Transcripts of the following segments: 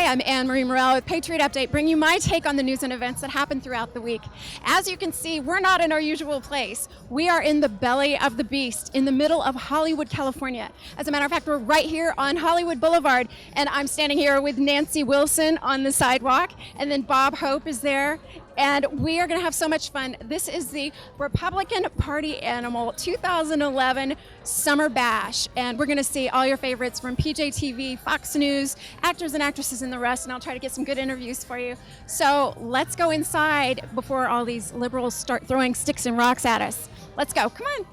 Hi, I'm Anne-Marie Murrell with Patriot Update, bringing you my take on the news and events that happen throughout the week. As you can see, we're not in our usual place. We are in the belly of the beast, in the middle of Hollywood, California. As a matter of fact, we're right here on Hollywood Boulevard, and I'm standing here with Nancy Wilson on the sidewalk, and then Bob Hope is there. And we are going to have so much fun. This is the Republican Party Animal 2011 Summer Bash. And we're going to see all your favorites from PJTV, Fox News, actors and actresses, and the rest. And I'll try to get some good interviews for you. So let's go inside before all these liberals start throwing sticks and rocks at us. Let's go. Come on.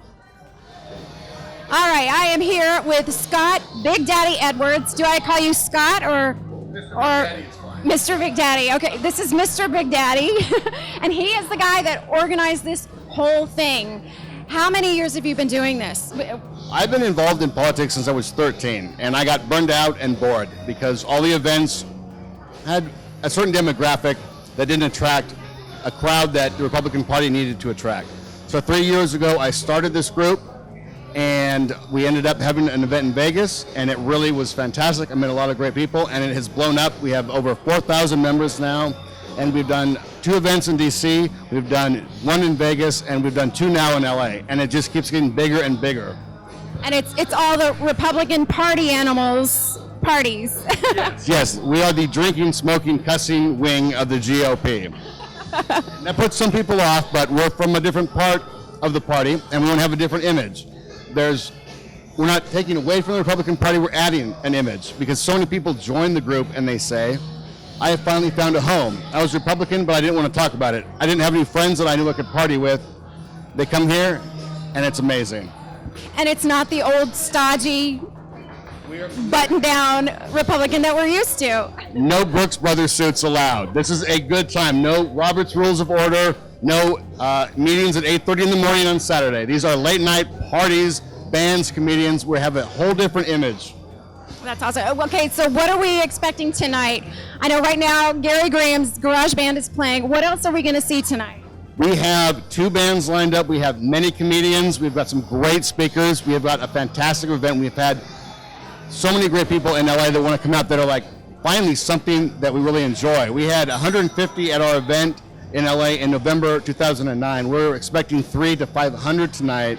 All right. I am here with Scott Big Daddy Edwards. Do I call you Scott or Mr. Big Daddy? Okay, this is Mr. Big Daddy, and he is the guy that organized this whole thing. How many years have you been doing this? I've been involved in politics since I was 13, and I got burned out and bored because all the events had a certain demographic that didn't attract a crowd that the Republican Party needed to attract. So 3 years ago, I started this group, and we ended up having an event in Vegas, and it really was fantastic. I met a lot of great people, and it has blown up. We have over 4,000 members now, and we've done 2 events in DC, we've done 1 in Vegas, and we've done 2 now in LA, and it just keeps getting bigger and bigger. And it's all the Republican Party animals parties. Yes, we are the drinking, smoking, cussing wing of the GOP. That puts some people off, but we're from a different part of the party, and we want to have a different image. We're not taking away from the Republican Party, we're adding an image because so many people join the group and they say, I have finally found a home. I was Republican, but I didn't want to talk about it. I didn't have any friends that I knew I could party with. They come here and it's amazing. And it's not the old stodgy, button-down Republican that we're used to. No Brooks Brothers suits allowed. This is a good time. No Robert's Rules of Order. No meetings at 8:30 in the morning on Saturday. These are late night parties, bands, comedians. We have a whole different image. That's awesome. Okay, so what are we expecting tonight? I know right now Gary Graham's Garage Band is playing. What else are we going to see tonight? We have 2 bands lined up. We have many comedians. We've got some great speakers. We have got a fantastic event. We've had so many great people in LA that want to come out that are like, finally something that we really enjoy. We had 150 at our event in LA in November 2009. We're expecting 300 to 500 tonight,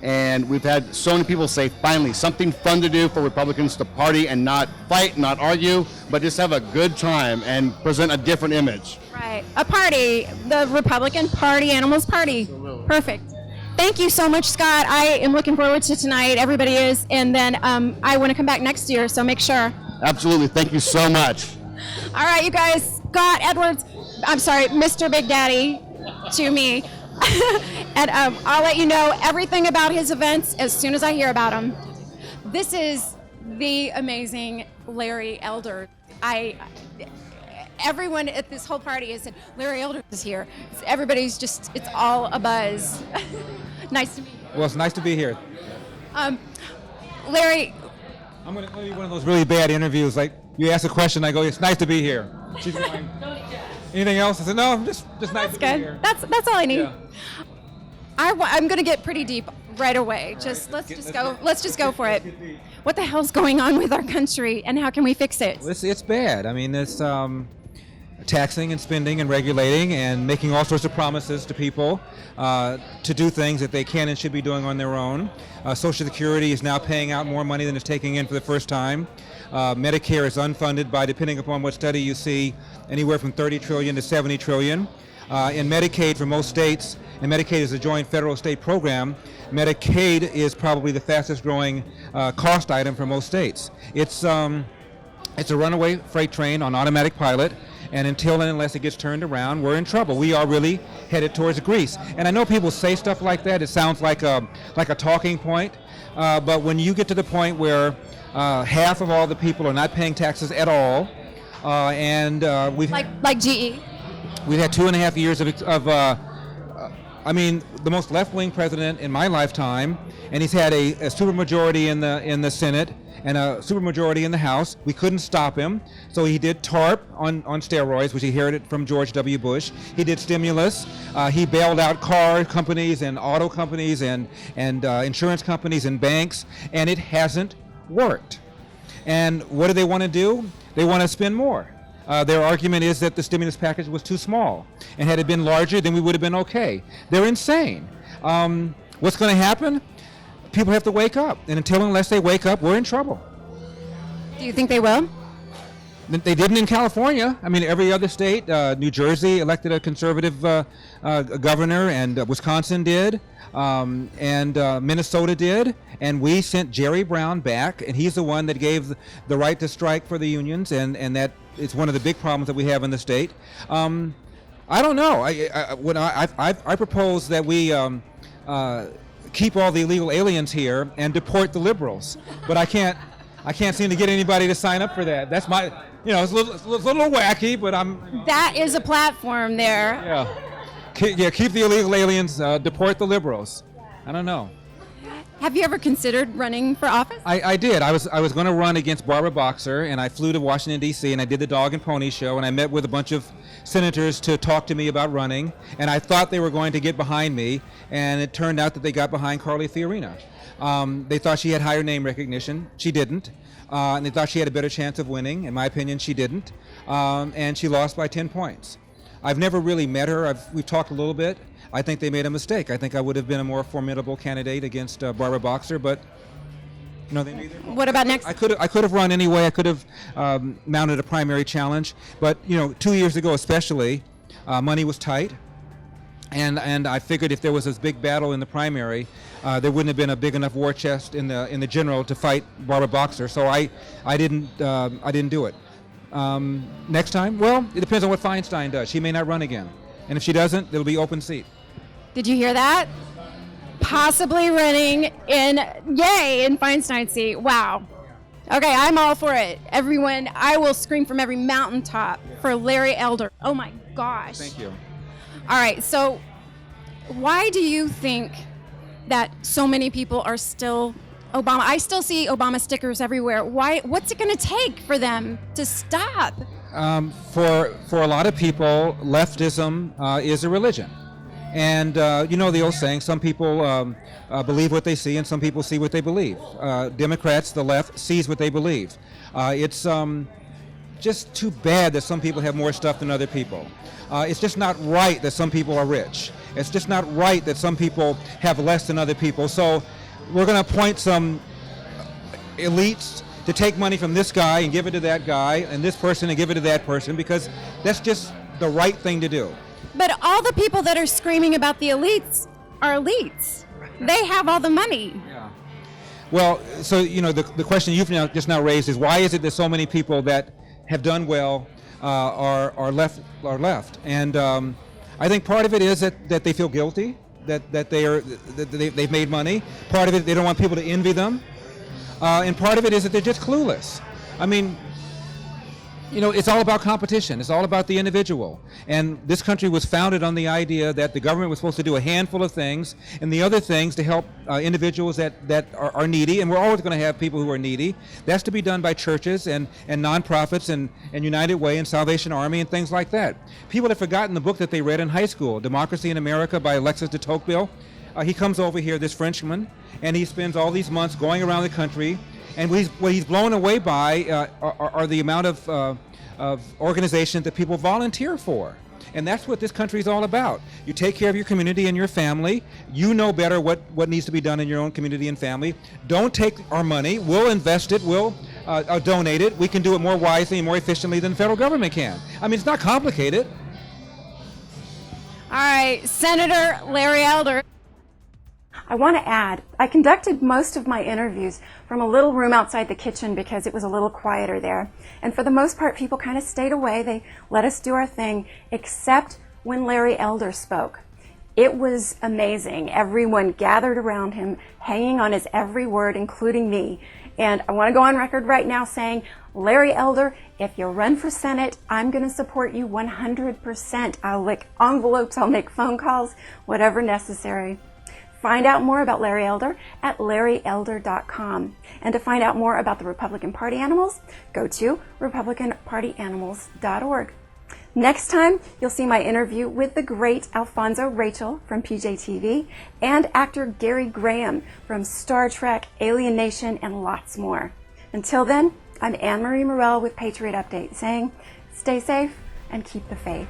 and we've had so many people say, finally, something fun to do for Republicans to party and not fight, not argue, but just have a good time and present a different image. Right, a party, the Republican Party Animals Party. Absolutely. Perfect. Thank you so much, Scott. I am looking forward to tonight. Everybody is, and then I want to come back next year, so make sure. Absolutely, thank you so much. All right, you guys, Scott Edwards, I'm sorry, Mr. Big Daddy to me. And I'll let you know everything about his events as soon as I hear about them. This is the amazing Larry Elder. Everyone at this whole party has said, Larry Elder is here. Everybody's just, it's all a buzz. Nice to meet you. Well, it's nice to be here. Larry. I'm going to do one of those really bad interviews, like you ask a question, I go, it's nice to be here. She's going, anything else? I said, no, just nice to be here. That's all I need. Yeah. I'm going to get pretty deep right away. Let's just go for it. What the hell's going on with our country, and how can we fix it? Well, it's bad. I mean, it's taxing and spending and regulating and making all sorts of promises to people to do things that they can and should be doing on their own. Social Security is now paying out more money than it's taking in for the first time. Medicare is unfunded by, depending upon what study you see, anywhere from 30 trillion to 70 trillion. In Medicaid for most states, and Medicaid is a joint federal-state program, Medicaid is probably the fastest growing cost item for most states. It's a runaway freight train on automatic pilot, and until and unless it gets turned around, we're in trouble. We are really headed towards Greece. And I know people say stuff like that. It sounds like a talking point, but when you get to the point where half of all the people are not paying taxes at all, and we've like GE. We've had 2.5 years of I mean, the most left-wing president in my lifetime, and he's had a supermajority in the Senate and a supermajority in the House. We couldn't stop him, so he did TARP on steroids, which he inherited from George W. Bush. He did stimulus. He bailed out car companies and auto companies and insurance companies and banks, and it hasn't worked. And what do they want to do? They want to spend more. Their argument is that the stimulus package was too small, and had it been larger, then we would have been okay. They're insane. What's going to happen? People have to wake up, and unless they wake up, we're in trouble. Do you think they will? They didn't in California. I mean, every other state, New Jersey elected a conservative governor, and Wisconsin did, and Minnesota did, and we sent Jerry Brown back, and he's the one that gave the right to strike for the unions, and that is one of the big problems that we have in the state. I don't know. I propose that we keep all the illegal aliens here and deport the liberals, but I can't seem to get anybody to sign up for that. That's my, it's a little wacky, but That is a platform there. Yeah, keep the illegal aliens, deport the liberals. I don't know. Have you ever considered running for office? I did. I was going to run against Barbara Boxer, and I flew to Washington, D.C., and I did the Dog and Pony Show, and I met with a bunch of senators to talk to me about running, and I thought they were going to get behind me, and it turned out that they got behind Carly Fiorina. They thought she had higher name recognition. She didn't. And they thought she had a better chance of winning. In my opinion, she didn't. And she lost by 10 points. I've never really met her. We've talked a little bit. I think they made a mistake. I think I would have been a more formidable candidate against Barbara Boxer, but they made their What about next? I could have run anyway. I could have mounted a primary challenge, but 2 years ago especially, money was tight, and I figured if there was this big battle in the primary, there wouldn't have been a big enough war chest in the general to fight Barbara Boxer. So I didn't do it. Next time, well, it depends on what Feinstein does. She may not run again, and if she doesn't, it'll be open seat. Did you hear that? Possibly running in Feinstein's seat. Wow. Okay, I'm all for it. Everyone, I will scream from every mountaintop for Larry Elder. Oh my gosh. Thank you. All right, so why do you think that so many people are still Obama? I still see Obama stickers everywhere. Why? What's it going to take for them to stop? For a lot of people, leftism is a religion. And the old saying, some people believe what they see and some people see what they believe. Democrats, the left, sees what they believe. It's just too bad that some people have more stuff than other people. It's just not right that some people are rich. It's just not right that some people have less than other people. So we're going to appoint some elites to take money from this guy and give it to that guy, and this person and give it to that person, because that's just the right thing to do. But all the people that are screaming about the elites are elites. They have all the money. Yeah. Well, so the question you've just now raised is, why is it that so many people that have done well are left? And I think part of it is that they feel guilty, that they've made money. Part of it, they don't want people to envy them, and part of it is that they're just clueless. I mean, it's all about competition. It's all about the individual. And this country was founded on the idea that the government was supposed to do a handful of things, and the other things to help individuals that are needy. And we're always going to have people who are needy. That's to be done by churches and nonprofits and United Way and Salvation Army and things like that. People have forgotten the book that they read in high school, Democracy in America by Alexis de Tocqueville. He comes over here, this Frenchman, and he spends all these months going around the country. And what he's blown away by are the amount of organizations that people volunteer for. And that's what this country is all about. You take care of your community and your family. You know better what needs to be done in your own community and family. Don't take our money. We'll invest it. We'll donate it. We can do it more wisely and more efficiently than the federal government can. I mean, it's not complicated. All right, Senator Larry Elder. I want to add, I conducted most of my interviews from a little room outside the kitchen because it was a little quieter there. And for the most part, people kind of stayed away. They let us do our thing, except when Larry Elder spoke. It was amazing. Everyone gathered around him, hanging on his every word, including me. And I want to go on record right now saying, Larry Elder, if you run for Senate, I'm going to support you 100%. I'll lick envelopes, I'll make phone calls, whatever necessary. Find out more about Larry Elder at larryelder.com. And to find out more about the Republican Party animals, go to republicanpartyanimals.org. Next time, you'll see my interview with the great Alfonso Rachel from PJTV and actor Gary Graham from Star Trek, Alien Nation, and lots more. Until then, I'm Anne Marie Murrell with Patriot Update saying, stay safe and keep the faith.